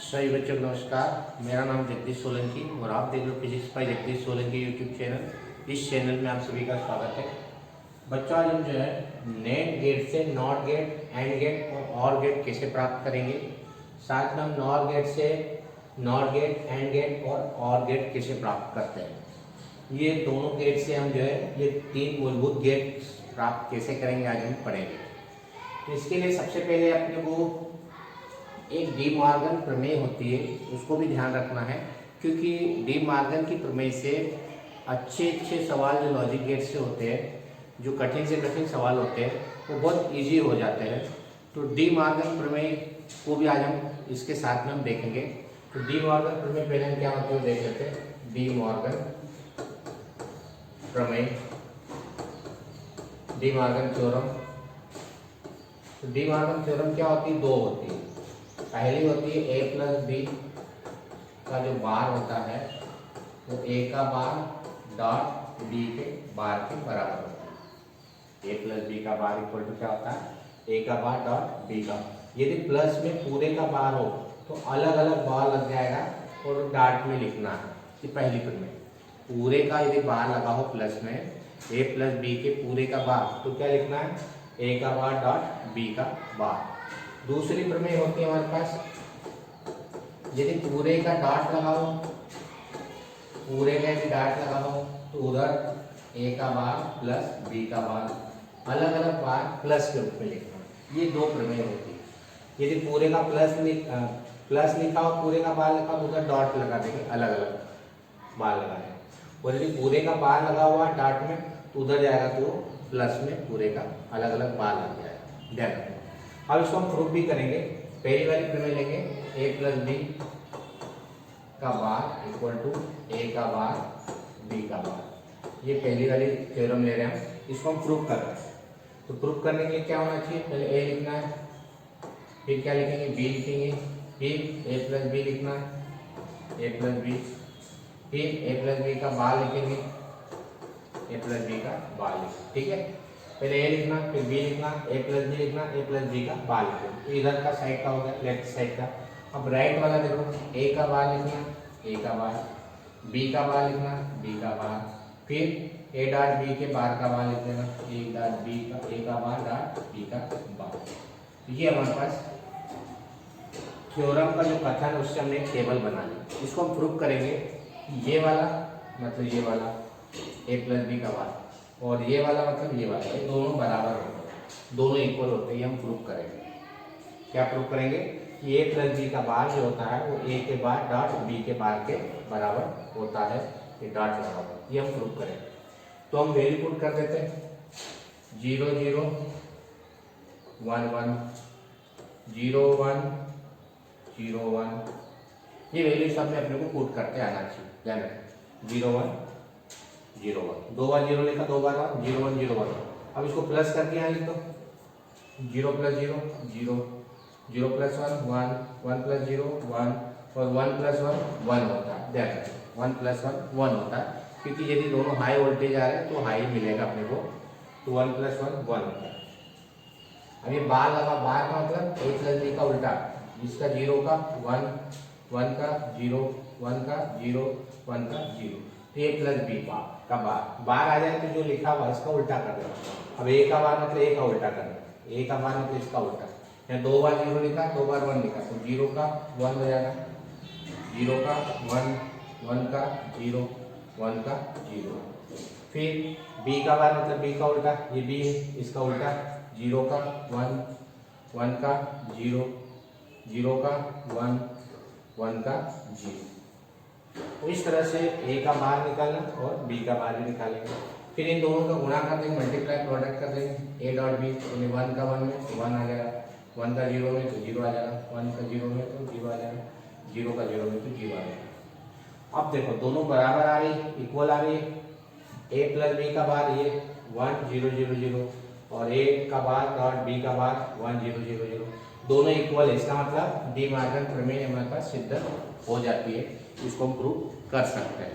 सभी बच्चों को नमस्कार। मेरा नाम जगदीश सोलंकी और आप देख रहे हो physics bye Jagdish Solanki YouTube channel. इस चैनल में आप सभी का स्वागत है। बच्चों आज हम जो है नेट गेट से नॉट गेट, एंड गेट और गेट कैसे प्राप्त करेंगे, साथ में हम नॉर गेट से नॉट गेट, एंड गेट और गेट कैसे प्राप्त करते हैं। ये दोनों गेट से हम जो है ये तीन मूलभूत गेट प्राप्त कैसे करेंगे आज हम पढ़ेंगे। तो इसके लिए सबसे पहले अपने को एक डी मॉर्गन प्रमेय होती है, उसको भी ध्यान रखना है, क्योंकि डी मॉर्गन की प्रमेय से अच्छे सवाल जो लॉजिक गेट से होते हैं, जो कठिन से कठिन सवाल होते हैं, वो बहुत इजी हो जाते हैं। तो डी मॉर्गन प्रमेय को भी आज हम इसके साथ में हम देखेंगे। तो डी मॉर्गन प्रमेय पहले हम क्या होते हैं देख लेते हैं। डी मॉर्गन प्रमेय, डी मॉर्गन थ्योरम। तो डी मॉर्गन थ्योरम क्या होती है? दो होती है। पहली होती है ए प्लस बी का जो बार होता है वो ए का बार डॉट बी के बार के बराबर होता है। ए प्लस बी का बार इक्वल टू क्या होता है? ए का बार डॉट बी का। यदि प्लस में पूरे का बार हो तो अलग अलग बार लग जाएगा और डॉट में लिखना है कि पहली प्रमेय। पूरे का यदि बार लगा हो प्लस में, ए प्लस बी के पूरे का बार, तो क्या लिखना है? ए का बार डॉट बी का बार। दूसरी प्रमेय होती है हमारे पास, यदि पूरे का डॉट लगाओ, पूरे का यदि डॉट लगाओ तो उधर ए का बार प्लस बी का बार, अलग अलग बार प्लस के रूप में लिखना। ये दो प्रमेय होती है। यदि पूरे का प्लस लिखा हो, पूरे का बार लिखा तो उधर डॉट लगा देंगे, अलग अलग बार लगा देंगे। और यदि पूरे का बार लगा हुआ डॉट में तो उधर जाएगा तो प्लस में पूरे का अलग अलग बार लग जाएगा। ध्यान रखना। अब इसको हम प्रूफ भी करेंगे। पहली वाली प्रमेय लेंगे, ए प्लस बी का बार इक्वल टू ए का बार बी का बार। ये पहली वाली थ्योरम ले रहे हैं हम, इसको हम प्रूफ कर रहे हैं। तो प्रूफ करने के लिए क्या होना चाहिए? पहले ए लिखना है, फिर क्या लिखेंगे? बी लिखेंगे, फिर ए प्लस बी लिखना है, ए प्लस बी, फिर ए प्लस बी का बार लिखेंगे, ए प्लस बी का बार लिखेंगे। ठीक है, पहले ए लिखना, फिर बी लिखना, ए प्लस बी लिखना, ए प्लस बी का बार लिखना। तो इधर का साइड का हो गया, लेफ्ट साइड का। अब राइट वाला देखो, ए का बार लिखना, ए का बार, बी का बार लिखना, बी का बार, फिर ए डॉट बी के बार का बार लिख देना, ए डॉट बी का, ए का बार डॉट बी का बार। ये हमारे पास थ्योरम का जो कथन है उससे हमने एक टेबल बना ली। इसको हम प्रूफ करेंगे। ये वाला मतलब ये वाला ए प्लस बी का बार और ये वाला मतलब ये वाला, ये दोनों बराबर होते हैं, दोनों इक्वल होते हैं। ये हम प्रूफ करेंगे। क्या प्रूफ करेंगे? कि ए प्लस बी का बार जो होता है वो ए के बार डॉट बी के बार के बराबर होता है, ये डॉट बराबर। ये हम प्रूफ करेंगे। तो हम वैल्यू पुट कर देते हैं, 0 0 1 1 0 1 0 1। ये वैल्यू सब में अपने को पुट करते आना चाहिए। ध्यान रखें, 0 1 0 1, 2 बार 0 लिखा, 2 बार 1 0 1 0 1। अब इसको प्लस करके यहाँ लिख दो, 0 प्लस 0 0, 0 प्लस 1 1, 1 प्लस 0 1 और 1 प्लस 1 1 होता है। ध्यान रखें, 1 प्लस 1 1 होता है, क्योंकि यदि दोनों हाई वोल्टेज आ रहे हैं तो हाई मिलेगा अपने को। तो 1 प्लस 1 1 होता है। अब ये बार लगा, बार का मतलब ए प्लस बी का उल्टा, इसका 0 का 1, 1 का 0, 1 का 0, 1 का 0। ए प्लस बी का बार आ जाए तो जो लिखा हुआ इसका उल्टा कर दो। अब ए का बार मतलब ए का उल्टा करना, ए का बार मतलब इसका उल्टा। यहाँ 2 बार 0 लिखा, 2 बार 1 लिखा, तो 0 का 1 हो जाएगा, 0 का 1, 1 का 0, 1 का 0। फिर बी का बार मतलब बी का उल्टा, ये बी है, इसका उल्टा, 0 का 1, 1 का 0, 0 का 1, 1 का 0। तो इस तरह से ए का बार निकालना और बी का बार भी निकालेंगे। फिर इन दोनों का गुणा कर देंगे, मल्टीप्लाई प्रोडक्ट कर देंगे। ए डॉट बी, 1 का 1 में तो 1 आ जाएगा, 1 का 0 में तो 0 आ जाएगा, 1 का 0 में तो 0 आ जाएगा, 0 का 0 में तो 0 आ जाएगा। अब देखो दोनों बराबर आ रही है, इक्वल आ रही है। ए प्लस बी का बार ये 1 0 0 0 और ए का बार डॉट बी का बार 1 0 0 0, दोनों इक्वल है। इसका मतलब डी मॉर्गन प्रमेय हमारे पास सिद्ध हो जाती है। इसको हम प्रूव कर सकते हैं।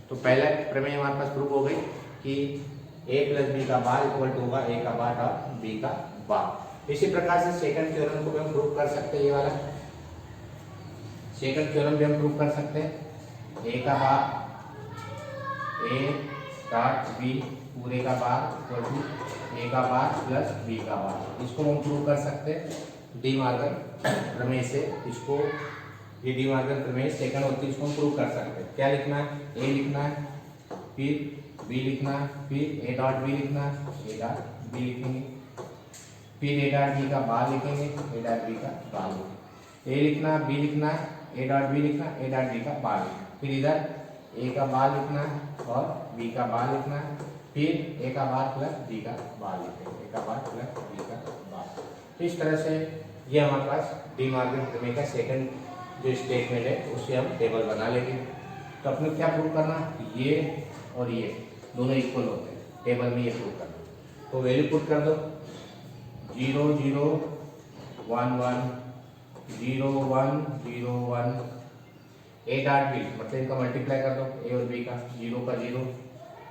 तो पहला प्रमेय हमारे पास प्रूव हो गई कि ए प्लस बी का बार इक्वल टू होगा ए का बार डॉट बी का बार। इसी प्रकार से सेकंड थ्योरम को भी हम प्रूव कर सकते हैं। ये वाला सेकंड थ्योरम भी हम प्रूव कर सकते हैं, ए का बार ए डॉट बी पूरे का बार इक्वल टू ए का बार प्लस बी का बार। इसको हम प्रूव कर सकते हैं डी मार्गन प्रमेय से। इसको ये डी मार्गन प्रमेय सेकंड होती है, इसको हम प्रूव कर सकते हैं। क्या लिखना है, ए लिखना है, फिर बी लिखना है, फिर ए डॉट बी लिखना है, ए डॉट बी लिखेंगे, फिर ए डॉट बी का बार लिखेंगे, ए डॉट बी का बार लिखेंगे। ए लिखना, बी लिखना है, ए डॉट बी लिखना, ए डॉट बी का बार लिखना, फिर इधर ए का बार लिखना है और बी का बार लिखना है, फिर ए का बार प्लस बी का बार लिखेंगे, ए का बार प्लस बी का बार। इस तरह से ये हमारे पास डी मार्गन प्रमेय का सेकंड जो स्टेटमेंट है उससे हम टेबल बना लेंगे। तो अपने क्या प्रूव करना, ये और ये दोनों इक्वल होते हैं, टेबल में ये प्रूव करना। तो वैल्यू पुट कर दो 0 0 1 1 0 1 0 1। ए डॉट बी मतलब इनका मल्टीप्लाई कर दो, ए और बी का, 0 का 0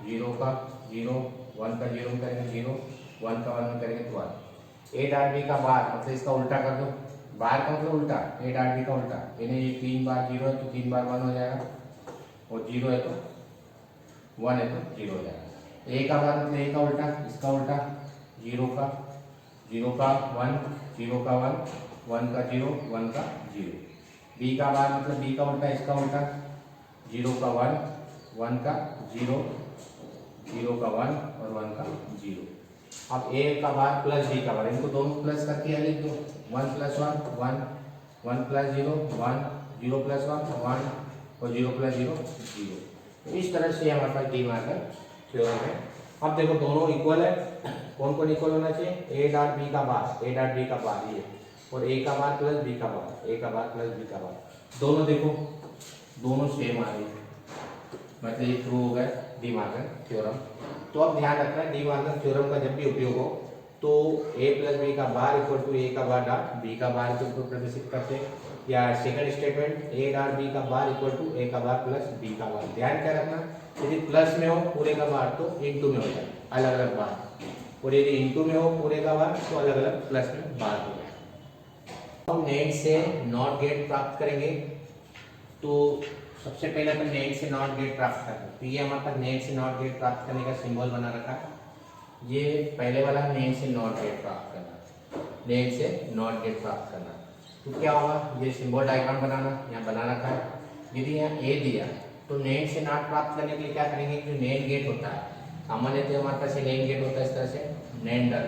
0 का 0 1 का 0 में करेंगे 0 1 का 1 में करेंगे तो 1। ए डॉट बी का बार मतलब इसका उल्टा कर दो, बार का मतलब उल्टा, ए डॉट बी का उल्टा, यानी ये 3 बार 0 है तो 3 बार 1 हो जाएगा, और 0 है तो 1 है तो 0 हो जाएगा। ए का बार मतलब ए का उल्टा, इसका उल्टा, 0 का 1 0 का 1 1 का 0 1 का 0। बी का बार मतलब बी का उल्टा, इसका उल्टा, 0 का 1 1 का 0 0 का 1 और 1 का 0। अब ए का बार प्लस बी का बार, इनको दोनों प्लस करके यहाँ लिख दो, 1 प्लस 1 1 1 प्लस 0 1 0 प्लस 1 1 और 0 प्लस 0 0। इस तरह से हमारे पास डी मार्गन थ्योरम है। अब देखो दोनों इक्वल है, कौन कौन इक्वल होना चाहिए, ए डॉट बी का बार, ए डॉट बी का बार ये, और ए का बार प्लस बी का बार, ए का बार प्लस बी का बार, दोनों देखो दोनों सेम आ रही है, मतलब ये प्रूव हो गया डी मार्गन थ्योरम। तो अब ध्यान रखना डी मार्गन थ्योरम का जब भी उपयोग हो तो ए प्लस बी का बार इक्वल टू ए का बार डॉट बी का बार को प्रदर्शित करते हैं, या second statement A dot B का बार इक्वल टू ए का बार प्लस बी का बार। ध्यान क्या रखना, यदि प्लस में हो पूरे का बार तो इनटू में हो जाए अलग अलग बार, और यदि इनटू में हो पूरे का बार तो अलग अलग प्लस में बार हो जाए। हम नेट से नॉट गेट प्राप्त करेंगे, तो सबसे पहले अपन नेट से नॉट गेट प्राप्त करते हैं। तो ये हमारे पास नेट से नॉट गेट प्राप्त करने का सिंबल बना रखा है, ये पहले वाला नेट से नॉट गेट प्राप्त करना, नेट से नॉट गेट प्राप्त करना। तो क्या होगा, ये सिंबल डायग्राम बनाना, यहाँ बना रखा है। यदि यहाँ ए दिया तो नेट से नॉट प्राप्त करने के लिए क्या करेंगे, जो नेट गेट होता है सामान्यतः हमारे पास नेट गेट होता है इस तरह से, नेंडर,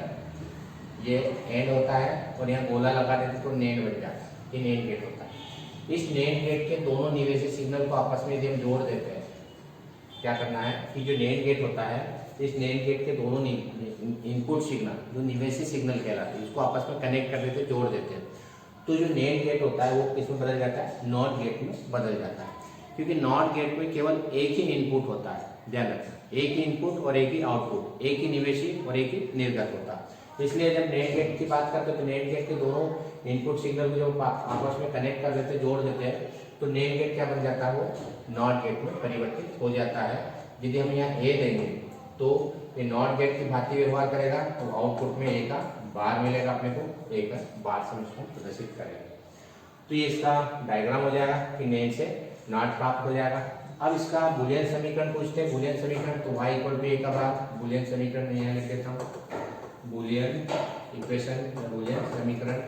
ये एंड होता है और यहाँ गोला लगा देते तो नेट बन जाता है, ये नेट गेट होता है। इस नेट गेट के दोनों निवेशी सिग्नल को आपस में यदि हम जोड़ देते हैं, क्या करना है कि जो नेट गेट होता है, इस नेट गेट के दोनों इनपुट सिग्नल जो निवेशी सिग्नल कहलाते हैं इसको आपस में कनेक्ट कर देते, जोड़ देते हैं। तो जो नेट गेट होता है वो किसमें बदल जाता है, नॉट गेट में बदल जाता है, क्योंकि नॉट गेट में केवल एक ही इनपुट होता है, ध्यान रखना, एक ही इनपुट और एक ही आउटपुट, एक ही निवेशी और एक ही निर्गत होता है। इसलिए जब नेट गेट की बात करते हैं तो नेट गेट के दोनों इनपुट सिग्नल को जब आपस में कनेक्ट कर देते, जोड़ देते हैं, तो नेट गेट क्या बन जाता है, वो नॉट गेट में परिवर्तित हो जाता है। यदि हम यहाँ ए देंगे तो ये नॉट गेट की भांति व्यवहार करेगा, तो आउटपुट में ए का बार मिलेगा अपने को, ए का बार से उसको प्रदर्शित करेगा। तो ये इसका डायग्राम हो जाएगा कि नेट से नॉट प्राप्त हो जाएगा। अब इसका बुलियन समीकरण पूछते हैं, बुलियन समीकरण, तो y इक्वल टू ए का बार, बुलियन समीकरण मैं यहाँ लिख देता हूँ, बुलियन इक्वेशन या बुलियन समीकरण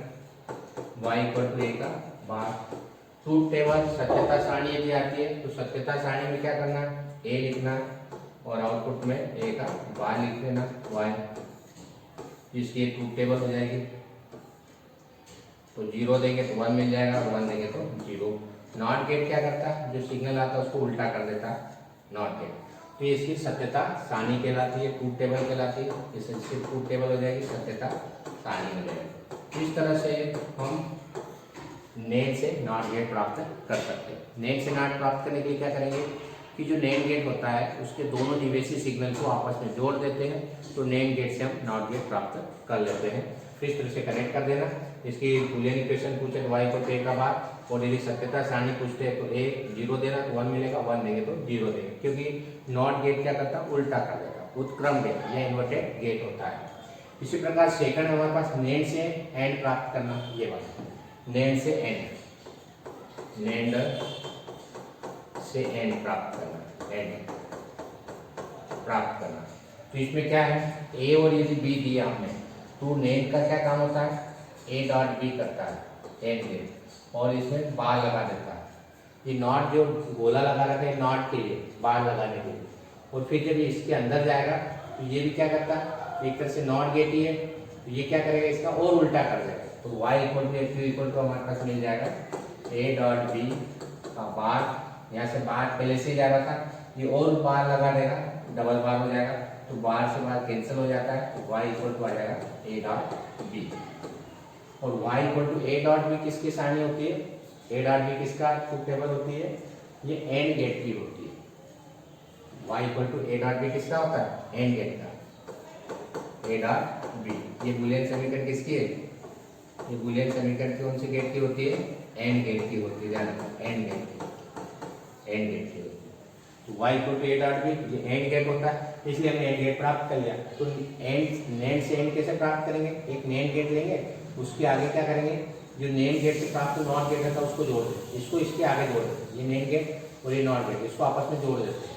y इक्वल टू ए का बार। ट्रूथ टेबल सत्यता सारणी यदि आती है तो सत्यता सारणी में क्या करना, a लिखना और आउटपुट में a का बार लिख देना y, इसकी ट्रूथ टेबल हो जाएगी। तो 0 देंगे तो 1 मिल जाएगा और 1 देंगे तो 0। नॉट गेट क्या करता है, जो सिग्नल आता है उसको उल्टा कर देता है, नॉट गेट। तो ये इसकी सत्यता सारणी कहलाती है, ट्रूथ टेबल कहलाती है, इसकी ट्रूथ टेबल हो जाएगी, सत्यता सारणी हो जाएगी। इस तरह से हम नेट से नॉट गेट प्राप्त कर सकते हैं। नेट से नॉट प्राप्त करने के लिए क्या करेंगे कि जो नेट गेट होता है उसके दोनों निवेशी सिग्नल को आपस में जोड़ देते हैं, तो नेट गेट से हम नॉट गेट प्राप्त कर लेते हैं। फिर इस तरह से कनेक्ट कर देना। इसकी बुलियन इक्वेशन पूछे तो y इक्वल टू ए का बार, और यदि सत्यता सारणी पूछते हैं तो a 0 देना तो 1 मिलेगा, 1 देंगे तो 0 देंगे, क्योंकि नॉट गेट क्या करता है, उल्टा कर देता, उत्क्रम गेट या इन्वर्टेड गेट होता है। इसी प्रकार सेकंड हमारे पास नेट से एंड प्राप्त करना, ये बात नेट से एंड, नेंडर से एन प्राप्त करना, एन प्राप्त करना। तो इसमें क्या है, ए और यदि बी दिया हमने, तो नेंड का क्या काम होता है, ए डॉट बी करता है एन नेंड, और इसमें बार लगा देता है। ये नॉट जो गोला लगा रखा है नॉट के लिए, बार लगाने के लिए, और फिर जब इसके अंदर जाएगा तो ये भी क्या करता है, एक तरह से नॉट गेट ही है, तो ये क्या करेगा, इसका और उल्टा कर देगा। तो y इक्वल टू एक्यू इक्वल टू हमारे पास मिल जाएगा ए डॉट बी का बार, यहाँ से बार पहले से जा रहा था, ये और बार लगा देगा, डबल बार हो जाएगा, तो बार से बार कैंसिल हो जाता है, तो y इक्वल टू आ जाएगा ए डॉट बी। और y equal to A dot B किसकी सारणी होती है, ए डॉट बी किसका ट्रूथ टेबल होती है, ये एंड गेट की होती है। y equal to A dot B किसका होता है, एंड गेट का, ए डॉट बी। ये बूलियन समीकरण किसकी है, ये बूलियन समीकरण कौन से गेट की होती है, एंड गेट की होती है, ध्यान रखना एंड गेट की, एंड गेट की होती है। तो y equal to A dot B ये एंड गेट होता है, इसलिए हमने एंड गेट प्राप्त कर लिया। तो एंड नेंड से एंड कैसे प्राप्त करेंगे, एक नेंड गेट लेंगे, उसके आगे क्या करेंगे, जो नेंड गेट से प्राप्त नॉट गेट रहता है उसको जोड़ देते, इसको इसके आगे जोड़ देते, ये नेंड गेट और ये नॉट गेट, इसको आपस में जोड़ देते,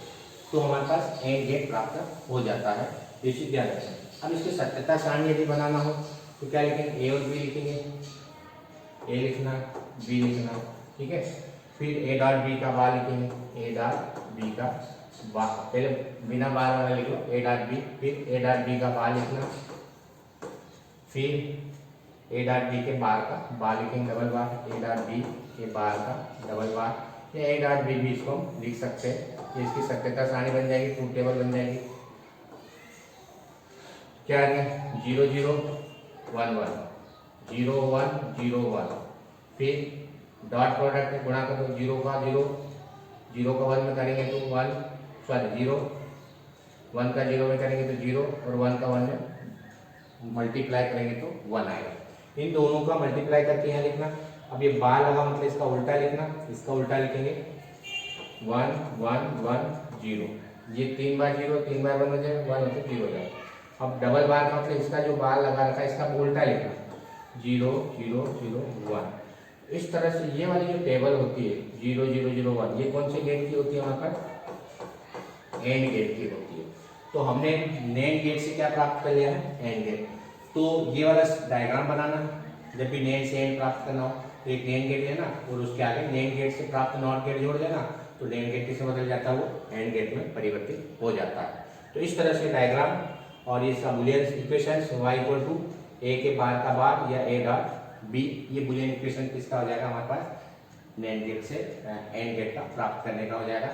तो हमारे पास एंड गेट प्राप्त हो जाता है। ये चीज ध्यान रखें। अब इसकी सत्यता सारणी यदि बनाना हो तो क्या लिखेंगे, ए और बी लिखेंगे, ए लिखना, बी लिखना, ठीक है। फिर ए डॉट बी का बार लिखेंगे, ए डॉट बी का बार, पहले बिना बार वाला लिखो ए डॉट बी, फिर ए डॉट बी का बार लिखना, फिर ए डॉट बी के बार का बार लिखेंगे double bar, A dot B के बार का डबल बार, या ए डॉट बी भी इसको लिख सकते हैं। ये इसकी सत्यता सारणी बन जाएगी, ट्रूथ टेबल बन जाएगी। क्या है, 0 0 1 1 0 1 0 1, फिर डॉट प्रोडक्ट में गुणा कर दो, 0 का 0, 0 का 1 में करेंगे तो 1, सॉरी 0, 1 का 0 में करेंगे तो 0, और 1 का 1 में मल्टीप्लाई करेंगे तो 1 आएगा। इन दोनों का मल्टीप्लाई करके यहाँ लिखना। अब ये बार लगा मतलब इसका उल्टा लिखना, इसका उल्टा लिखेंगे 1 1 1 0, ये 3 बार 0 3 बार 1 हो जाएगा, 1 होते 0 हो जाएगा। अब डबल बार का मतलब इसका जो बार लगा रखा है इसका उल्टा लिखना, 0 0 0 1। इस तरह से ये वाली जो टेबल होती है 0 0 0 1, ये कौन से गेट की होती है, वहाँ पर एंड गेट की होती है। तो हमने नेंड गेट से क्या प्राप्त कर लिया है, एंड गेट। तो ये वाला डायग्राम बनाना, जब भी नेंड से एंड प्राप्त करना हो तो एक नेंड गेट लेना और उसके आगे नेंड गेट से प्राप्त नॉट गेट जोड़ देना, तो नेंड गेट किससे बदल जाता है, वो एंड गेट में परिवर्तित हो जाता है। तो इस तरह से डायग्राम और ये सब Boolean equations y equal to A के बार का बार या ए डॉट बी, ये बूलियन इक्वेशन किसका हो जाएगा हमारे पास, नेंड गेट से एंड गेट का प्राप्त करने का हो जाएगा।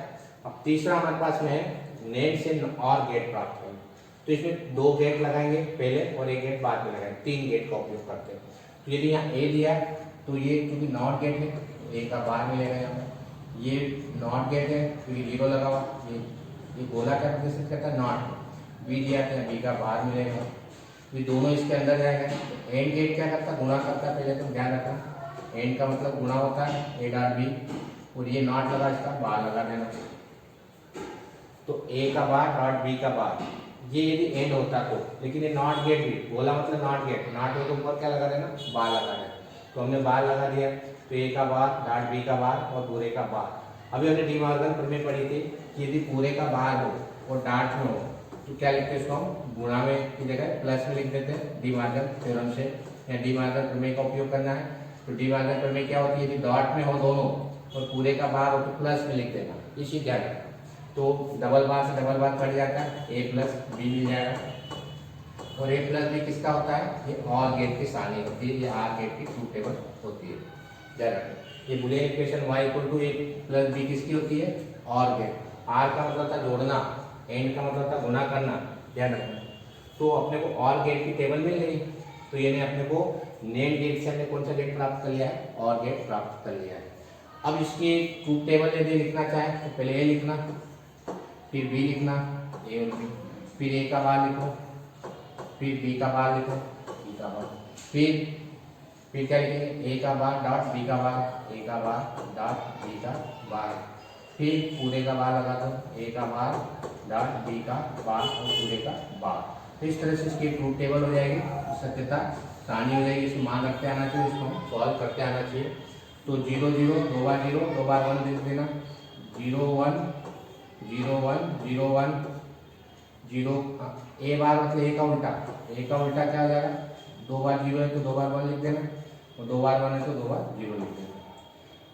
अब तीसरा हमारे पास में है नेंड से और गेट प्राप्त करना। तो इसमें 2 गेट लगाएंगे पहले और 1 गेट बाद में लगाएंगे, 3 गेट का उपयोग करते हैं। तो यदि यहाँ ए दिया तो ये क्योंकि नॉट गेट है, ए का बार मिलेगा यहाँ पर, ये नॉट गेट है क्योंकि 0 लगा हुआ, ये गोला क्या प्रदर्शित करता है, नॉट। बी दिया तो बी का बार मिलेगा, ये दोनों इसके अंदर जाएगा। एंड गेट क्या करता है, गुणा करता है, पहले तो ध्यान रखना, एंड का मतलब गुणा होता है ए डॉट बी, और ये नॉट लगा इसका बार लगा देना, तो ए का बार डॉट बी का बार, ये यदि एंड होता तो, लेकिन ये नॉट गेट भी, बोला मतलब नॉट गेट, नॉट हो तो ऊपर क्या लगा देना, बार लगा देना, तो हमने बार लगा दिया, तो ए का बार डॉट बी का बार और पूरे का बार। अभी हमने डी मॉर्गन प्रमेय पढ़ी थी कि यदि पूरे का बार हो और डॉट में हो तो क्या लिखते हैं इसको हम, गुणा में की जगह प्लस में लिख देते हैं, डी मॉर्गन थ्योरम से या डी मॉर्गन प्रमेय का उपयोग करना है। तो डी मॉर्गन प्रमेय क्या होती है, यदि डॉट में हो दोनों और पूरे का बार हो तो प्लस में लिख देना, इसी ध्यान रखना। तो डबल बार से डबल बार कट जाता है, ए प्लस बी मिल जाएगा, और ए प्लस बी किसका होता है, ये और गेट की सारणी होती है, ये आर गेट की ट्रूथ टेबल होती है, ध्यान रखें। ये Boolean equation y equal to A plus B किसकी होती है, और गेट। आर का मतलब था जोड़ना, एंड का मतलब था गुणा करना, ध्यान रखना। तो अपने को और गेट की टेबल मिल गई, तो यानी अपने को नेम गेट से हमने कौन सा गेट प्राप्त कर लिया है, और गेट प्राप्त कर लिया है। अब इसकी ट्रूथ टेबल यदि लिखना चाहे तो पहले ए लिखना, फिर बी लिखना, ए और बी, फिर ए का बार लिखो, फिर बी का बार लिखो, बी का बार, फिर क्या लिखेंगे, ए का बार डॉट बी का बार, ए का बार डॉट बी का बार, फिर पूरे का बार लगा दो, ए का बार डॉट बी का बार और पूरे का बार। तो इस तरह से इसकी ट्रूथ टेबल हो जाएगी, सत्यता सारणी हो जाएगी। इसको मान रखते आना चाहिए, इसको सॉल्व करते आना चाहिए। तो 0 0 दो बार 0, दो बार 1 लिख देना, 0 1 0 1 0 1 0। ए बार मतलब ए का उल्टा, ए का उल्टा क्या हो जाएगा, दो बार 0 है तो दो बार 1 लिख देना, और दो बार 1 है तो दो बार 0 लिख देना।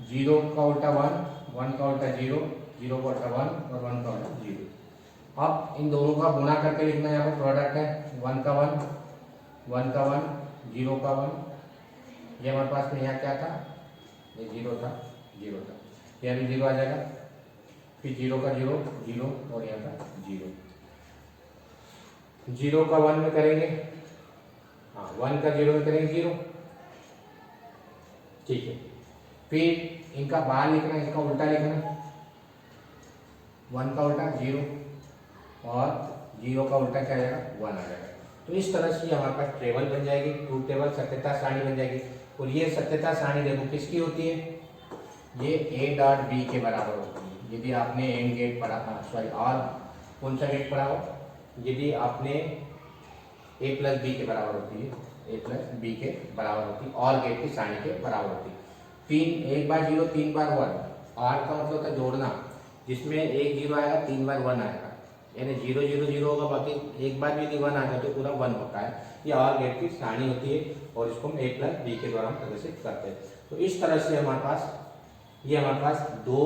0 का उल्टा 1, 1 का उल्टा 0, 0 का उल्टा 1 और 1 का उल्टा 0। अब इन दोनों का गुणा करके लिखना है, यहाँ पर प्रोडक्ट है, 1 का 1, 1 का 1, 0 का 1। ये हमारे पास में यहाँ क्या था, ये 0 था, 0 था, यहाँ भी 0 आ जाएगा, फिर 0 का 0 0 और यहाँ का 0। 0 का 1 में करेंगे, हाँ 1 का 0 में करेंगे 0, ठीक है। फिर इनका बाहर लिखना, इनका उल्टा लिखना, 1 का उल्टा 0 और 0 का उल्टा क्या आ जाएगा, 1 आ जाएगा। तो इस तरह से हमारे पास टेबल बन जाएगी, ट्रूथ टेबल, सत्यता सारणी बन जाएगी। और ये सत्यता सारणी देखो किसकी होती है, ये A डॉट B के बराबर होती है। यदि आपने एंड गेट पढ़ा, सॉरी और कौन सा गेट पढ़ा हो, यदि आपने A प्लस B के बराबर होती है, A प्लस B के बराबर होती है, और गेट की सारणी के बराबर होती है। तीन, एक बार 0 3 बार 1, और का मतलब होता है जोड़ना, जिसमें एक 0 आएगा 3 बार 1 आएगा, यानी 0 0 0 होगा, बाकी एक बार भी यदि 1 आ जाए तो पूरा 1 होता है। ये और गेट की सारणी होती है, और इसको हम A प्लस B के द्वारा प्रदर्शित करते हैं। तो इस तरह से हमारे पास, ये हमारे पास 2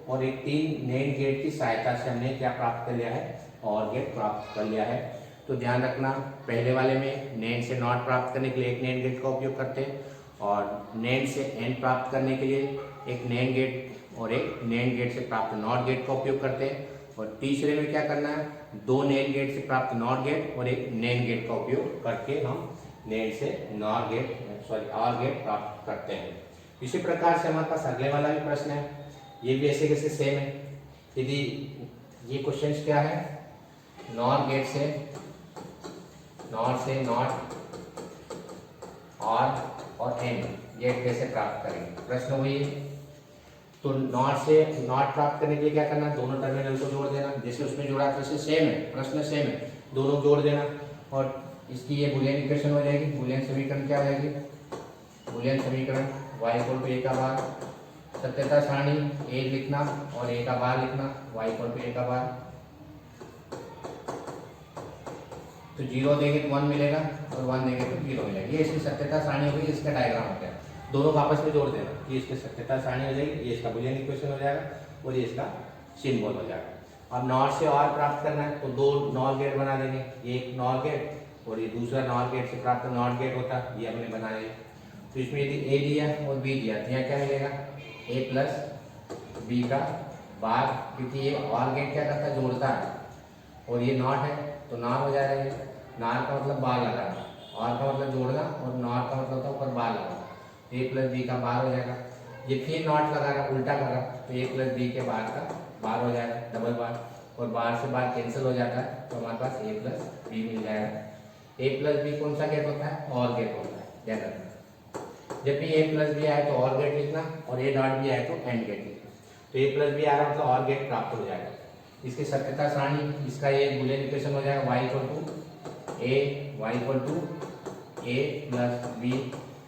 और एक 3 नैंड गेट की सहायता से हमने क्या प्राप्त कर लिया है, और गेट प्राप्त कर लिया है। तो ध्यान रखना, पहले वाले में नैंड से नॉट प्राप्त करने के लिए एक नैंड गेट का उपयोग करते हैं, और नैंड से एंड प्राप्त करने के लिए एक नैंड गेट और एक नैंड गेट से प्राप्त नॉट गेट का उपयोग करते हैं। और तीसरे में क्या करना है, दो नैंड गेट से प्राप्त नॉट गेट और एक नैंड गेट का उपयोग करके हम नैंड से नॉट गेट, सॉरी और गेट प्राप्त करते हैं। इसी प्रकार से हमारे पास अगले वाला भी प्रश्न है, ये भी ऐसे कैसे सेम है। यदि ये क्वेश्चन क्या है, नॉट गेट से नॉट और एंड गेट कैसे प्राप्त करेंगे, प्रश्न वही है। तो नॉट से नॉट प्राप्त करने के लिए क्या करना, दोनों टर्मिनल को जोड़ देना, जैसे उसमें जोड़ा था वैसे सेम है, प्रश्न सेम है, दोनों जोड़ देना, और इसकी ये बूलियन इक्वेशन हो जाएगी। बूलियन समीकरण क्या हो जाएगी, बूलियन समीकरण y इक्वल टू a का बार, सत्यता सारणी a लिखना और a का बार लिखना, y इक्वल टू a का बार। तो 0 देंगे तो 1 मिलेगा, और 1 देंगे तो 0 मिलेगा। ये इसकी सत्यता सारणी हो गई, इसका डायग्राम हो गया। दोनों को आपस में जोड़ देना, ये इसकी सत्यता सारणी हो जाएगी, ये इसका बूलियन इक्वेशन हो जाएगा, और ये इसका सिंबल हो जाएगा। अब नॉट से और प्राप्त करना है, तो दो नॉर गेट बना देंगे, एक नॉर गेट और ये दूसरा नॉर गेट से प्राप्त नॉट गेट होता है, ये हमने बनाया। तो इसमें यदि A दिया और B दिया तो यहाँ क्या मिलेगा, A प्लस B का बार, क्योंकि ये और गेट क्या करता है, जोड़ता है, और ये नॉट है तो नार हो जाएगा। ये नार का मतलब बार लगाना, और का मतलब जोड़ना, और नॉट का मतलब होता है ऊपर बार लगाना। A प्लस B का बार हो जाएगा। ये फिर नॉट लगा रहा, उल्टा कर रहा, तो A प्लस B के बार का बार हो जाएगा, डबल बार, और बार से बार कैंसिल हो जाता है, तो हमारे पास A प्लस B मिल जाएगा। A प्लस B कौन सा गेट होता है, और गेट होता है, ध्यान रखना। जब भी A प्लस B आए तो और गेट लिखना, और A डॉट B आए तो एंड गेट लिखना। तो A प्लस B आ रहा मतलब और गेट प्राप्त हो जाएगा। इसकी सत्यता सारणी, इसका ये बूलियन इक्वेशन हो जाएगा, y equal to a plus b,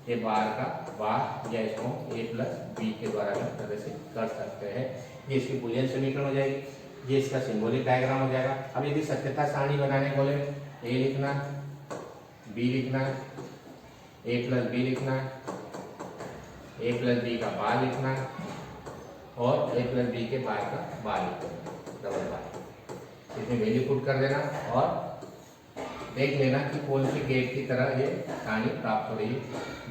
ये बार का बार, या इसको a प्लस b के द्वारा भी प्रदर्शित कर सकते हैं। ये इसकी बूलियन समीकरण हो जाएगी, ये इसका सिंबॉलिक डायग्राम हो जाएगा। अब यदि सत्यता सारणी बनाने बोले, a लिखना, b लिखना, a प्लस b लिखना, a प्लस b का बार लिखना, और a प्लस b के बार का बार लिखना, डबल बार। इसमें वैल्यू पुट कर देना, और देख लेना कि कौन सी गेट की तरह ये सारणी प्राप्त हो रही है।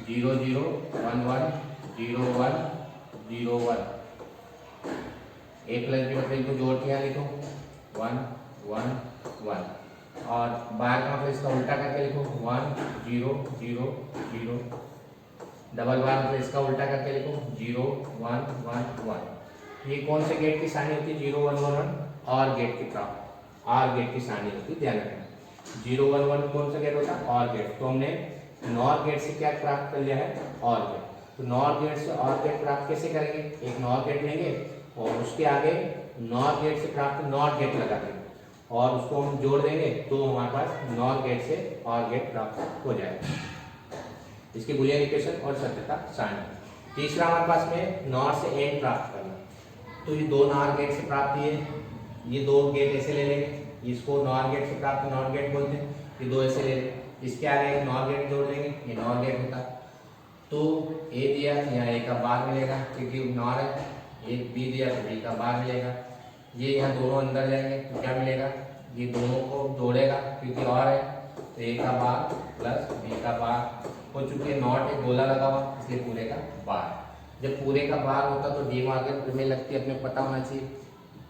0 0 1 1 0 1 0 1। A प्लस बी मतलब इनको जोड़ के यहाँ लिखो 1 1 1, और बार का मतलब इसका उल्टा करके लिखो 1 0 0 0। डबल बार मतलब इसका उल्टा करके लिखो 0 1 1 1। ये कौन से गेट की सारणी होती है, 0 1 1 1, और गेट की प्राप्त, और गेट की सारणी होती है, ध्यान रखना। 0 1 1 कौन सा गेट होता है, और गेट। तो हमने नॉर गेट से क्या प्राप्त कर लिया है, और गेट। तो नॉर गेट से और गेट प्राप्त कैसे करेंगे, एक नॉर गेट लेंगे और उसके आगे नॉर गेट से प्राप्त नॉट गेट लगा देंगे, और उसको हम जोड़ देंगे, तो हमारे पास नॉर गेट से और गेट प्राप्त हो जाएगा। इसकी बूलियन इक्वेशन और सत्यता सारणी। तीसरा हमारे पास में नॉर से एंड प्राप्त करना, तो ये दो नॉर गेट से प्राप्त ये दो गेट ऐसे ले लेंगे, इसको नॉर गेट से प्राप्त नॉर गेट बोलते हैं, ये दो ऐसे ले लेंगे, इसके आगे एक नॉर गेट जोड़ लेंगे, ये नॉर गेट होता है। तो ए दिया यहाँ ए का बार मिलेगा क्योंकि नॉर है, एक बी दिया तो बी का बार मिलेगा, ये यहाँ दोनों अंदर जाएंगे तो क्या मिलेगा, ये दोनों को जोड़ेगा क्योंकि और है, तो ए का बार प्लस बी का बार हो चुकी नॉट एक गोला लगा हुआ इसलिए पूरे का बार। जब पूरे का बार होता तो डी मार्गन प्रमेय लगती है, अपने पता होना चाहिए,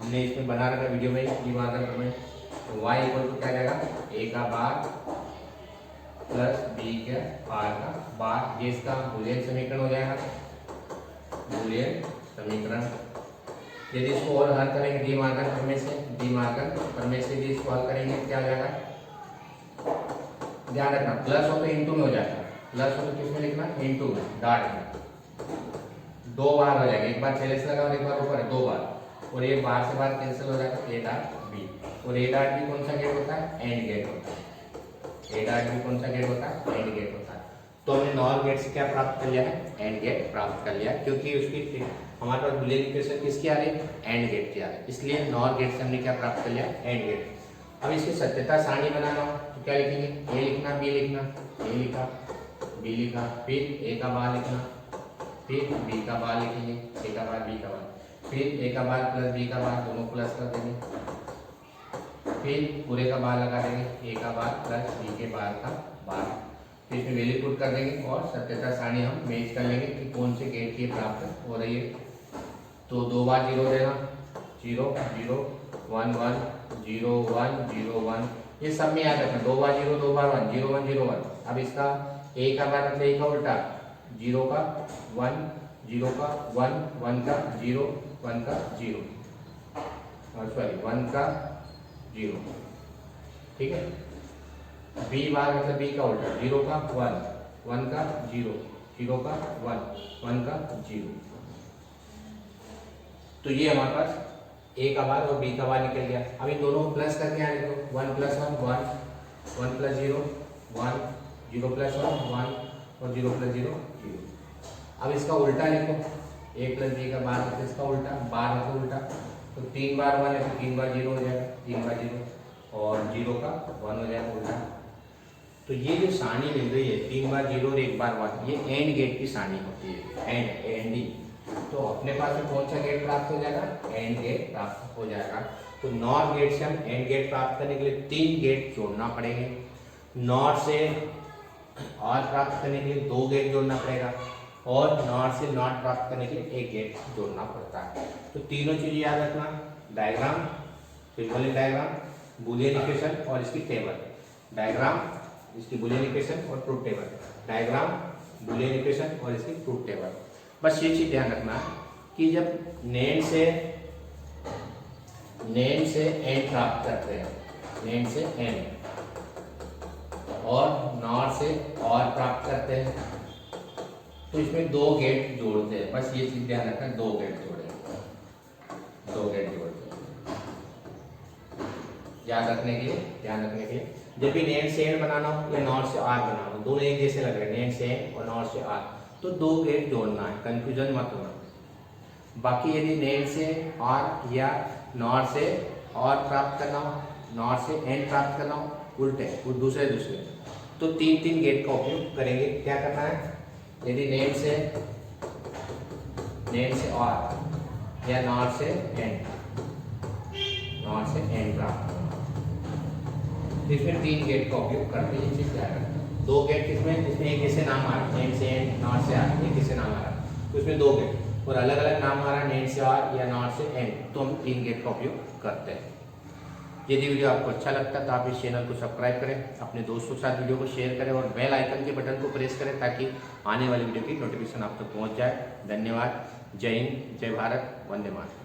हमने इसमें बना रखा वीडियो में डी मार्गन प्रमेय। तो y इक्वल टू क्या जाएगा, ए का बार प्लस बी के बार का बार, ये इसका बूलियन समीकरण हो जाएगा, बूलियन समीकरण। यदि इसको और हल करेंगे डी मार्गन प्रमेय से, डी मार्गन प्रमेय से यदि इसको हल करेंगे क्या हो जाएगा, ध्यान रखना प्लस हो तो इंटू में हो जाएगा, प्लस हो तो किसमें लिखना, इंटू में, डॉट में, दो बार हो जाएगा, एक बार पहले से लगा और एक बार ऊपर है, दो बार, और ये बार से बार कैंसिल हो जाएगा, ए डॉट बी, और ए डॉट बी कौन सा गेट होता है, एंड गेट होता है, ए डॉट बी कौन सा गेट होता है, एंड गेट होता है। तो हमने नॉर गेट से क्या प्राप्त कर लिया है, एंड गेट प्राप्त कर लिया, क्योंकि उसकी हमारे पास बूलियन इक्वेशन किसकी आ रही है, एंड गेट की आ रही है, इसलिए नॉर गेट से हमने क्या प्राप्त कर लिया, एंड गेट। अब इसकी सत्यता सारणी बनाना हो तो क्या लिखेंगे, ए लिखना बी लिखना, ए लिखा बी लिखा, फिर ए का बार लिखना, फिर बी का बार लिखेंगे, ए का बार बी का बार, फिर ए का बार प्लस बी का बार, दोनों प्लस कर देंगे, फिर पूरे का बार लगा देंगे, ए का बार प्लस बी के बार का बार, फिर इसमें वैल्यू पुट कर देंगे और सत्यता सारणी हम मैच कर लेंगे कि कौन से गेट की प्राप्त हो रही है। तो दो बार जीरो देना, 0 0 1 1 0 1 0 1, ये सब में याद रखना, दो बार 0 दो बार 1 0 1 0 1। अब इसका ए का बार मतलब ए का उल्टा, 0 का 1 0 का 1 1 का 0 1 का 0, और सॉरी 1 का 0, ठीक है। बी बार मतलब बी का उल्टा, 0 का 1 1 का 0 0 का 1 1 का 0। तो ये हमारे पास ए का बार और बी का बार निकल गया। अब इन दोनों को प्लस करके यहाँ लिखो, 1 प्लस 1 1 1 प्लस 0 1 0 प्लस 1 1 और 0 प्लस 0 0। अब इसका उल्टा लिखो, ए प्लस बी का बार मतलब इसका उल्टा, बार मतलब उल्टा, तो 3 बार 1 है तो 3 बार 0 हो जाएगा, 3 बार 0 और 0 का 1 हो जाएगा उल्टा। तो ये जो सारणी मिल रही है 3 बार 0 और 1 बार 1, ये एंड गेट की सारणी होती है, एंड एंड ई। तो अपने पास में कौन सा गेट प्राप्त हो जाएगा, एंड गेट प्राप्त हो जाएगा। तो नॉर गेट से हम एंड गेट प्राप्त करने के लिए 3 गेट जोड़ना पड़ेंगे, नॉर से और प्राप्त करने के लिए 2 गेट जोड़ना पड़ेगा, और नॉर से नॉट प्राप्त करने के लिए 1 गेट जोड़ना पड़ता है। तो तीनों चीजें याद रखना, diagram, symbolic diagram, Boolean equation और इसकी टेबल, डायग्राम इसकी बूलियन इक्वेशन और truth table, diagram Boolean equation और इसकी ट्रूथ टेबल। बस ये चीज ध्यान रखना कि जब नेम से एंड प्राप्त करते हैं, नेम से एंड, और नॉर से और प्राप्त करते हैं, तो इसमें 2 गेट जोड़ते हैं। बस ये चीज ध्यान रखना, 2 गेट जोड़े, 2 गेट जोड़ते हैं, याद रखने के लिए, ध्यान रखने के लिए। जब भी नेम से एंड बनाना हो या नॉर से आर बनाना हो, दोनों एक जैसे लग रहे हैं, नेम से एंड और नॉर से आर, तो 2 गेट जोड़ना है, कंफ्यूजन मत होना। बाकी यदि नेम से आर या नॉर से और प्राप्त करना हो, नॉर से एंड प्राप्त करना हो, उल्टे वो दूसरे तो 3 गेट का उपयोग करेंगे। क्या करना है, यदि नेम से और या नॉर से एंड प्राप्त करना, इसमें 3 गेट का उपयोग करते हैं। ये चीज क्या है, 2 गेट किसमें, जिसमें एक ऐसे नाम आ रहा है, नेम से एंड, नॉर से आर, एक ऐसे नाम आ रहा है, तो इसमें 2 गेट, और अलग अलग नाम आ रहा है, नेम से आर या नॉर से एंड, तो हम 3 गेट का उपयोग करते हैं। यदि वीडियो आपको अच्छा लगता है तो आप इस चैनल को सब्सक्राइब करें, अपने दोस्तों के साथ वीडियो को शेयर करें और बेल आइकन के बटन को प्रेस करें ताकि आने वाली वीडियो की नोटिफिकेशन आप तक पहुंच जाए। धन्यवाद। जय हिंद, जय भारत, वंदे मातरम।